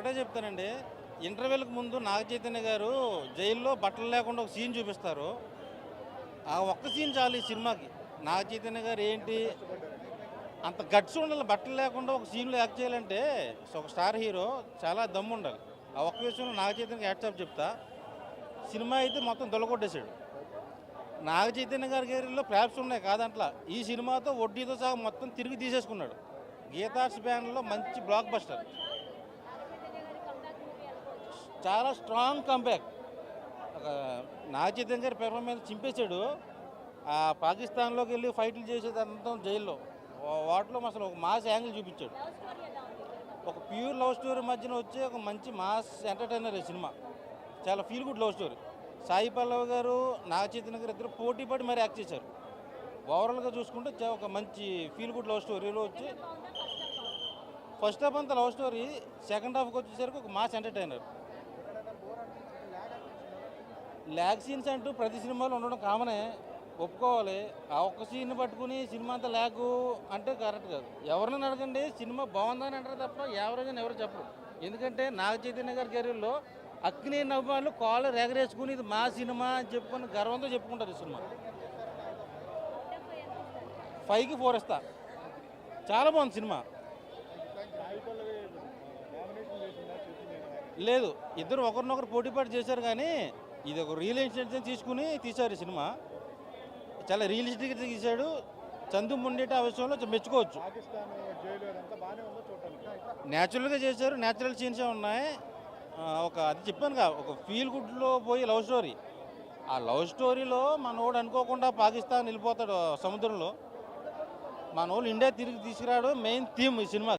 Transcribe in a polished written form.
ఒకటే చెప్తానండి. ఇంటర్వెల్‌కి ముందు నాగ చైతన్య గారు జైల్‌లో బట్టలు లేకుండా ఒక సీన్ చూపిస్తారు. ఆ ఒక్క సీన్ చాలు ఈ సినిమాకి. నాగ చైతన్య గారు ఏంటి అంత గట్స్ ఉండాలి. బట్టలు లేకుండా ఒక సీన్‌లో యాక్ట్ చేయాలంటే ఒక స్టార్ హీరో చాలా దమ్ముండాలి. ఆ ఒక్క విషయంలో నాగ చైతన్యకి హ్యాట్స్ ఆఫ్ చెప్తా. సినిమా అయితే మొత్తం దొల్లగొట్టేసాడు. నాగ చైతన్య గారి కెరీర్‌లో ఫ్లాప్స్ ఉన్నాయి కాదంట్లా. ఈ సినిమాతో వడ్డీతో సహా మొత్తం తిరిగి తీసేసుకున్నాడు. గీతార్ట్స్ బ్యానర్‌లో మంచి బ్లాక్ బస్టర్. చాలా స్ట్రాంగ్ కంబ్యాక్. ఒక నాగ చైతన్య గారి పెర్ఫార్మెన్స్ చింపేశాడు. పాకిస్తాన్‌లోకి వెళ్ళి ఫైట్లు చేసేదంతా జైల్‌లో. వాటిలో అసలు ఒక మాస్ యాంగిల్ చూపించాడు. ఒక ప్యూర్ లవ్ స్టోరీ మధ్యన వచ్చే ఒక మంచి మాస్ ఎంటర్‌టైనర్ ఈ సినిమా. చాలా feel good love story. Sai Pallavi garu, Naga Chaitanya గారు ఇద్దరు పోటీ పడి మరి యాక్ట్ చేశారు. ఓవరాల్‌గా చూసుకుంటే ఒక మంచి ఫీల్ గుడ్ లవ్ స్టోరీలో వచ్చి ఫస్ట్ హాఫ్ అంతా లవ్ స్టోరీ, సెకండ్ హాఫ్‌కి వచ్చేసరికి ఒక మాస్ ఎంటర్‌టైనర్. ల్యాగ్ సీన్స్ అంటూ ప్రతి సినిమాలో ఉండడం కామనే, ఒప్పుకోవాలి. ఆ ఒక్క సీన్‌ని పట్టుకుని సినిమా అంతా ల్యాగు అంటే కరెక్ట్ కాదు. ఎవరినైనా అడగండి సినిమా బాగుందని అంటారు తప్ప యావరేజ్ అని ఎవరు చెప్పరు. ఎందుకంటే నాగ చైతన్య గారి కెరీర్‌లో అక్కినేని అభిమానులు కాళ్ళు ఎగరేసుకుని ఇది మా సినిమా అని చెప్పుకొని గర్వంతో చెప్పుకుంటారు ఈ సినిమా. 5కి 4 ఇస్తా. చాలా బాగుంది సినిమా. లేదు, ఇద్దరు ఒకరినొకరు పోటీపడి చేశారు కానీ ఇది ఒక రియల్ ఇన్సిడెంట్స్ తీసుకుని తీశారు ఈ సినిమా. చాలా రియలిస్టిక్గా తీశాడు. చందు ముండేటి ఆ విషయంలో మెచ్చుకోవచ్చు. న్యాచురల్గా చేశారు. న్యాచురల్ సీన్సే ఉన్నాయి. ఒక అది చెప్పానుగా, ఒక ఫీల్ గుడ్లో పోయి లవ్ స్టోరీ. ఆ లవ్ స్టోరీలో మనోడు అనుకోకుండా పాకిస్తాన్ వెళ్ళిపోతాడు సముద్రంలో. మనోళ్ళు ఇండియా తిరిగి తీసుకురావడం మెయిన్ థీమ్ ఈ సినిమా.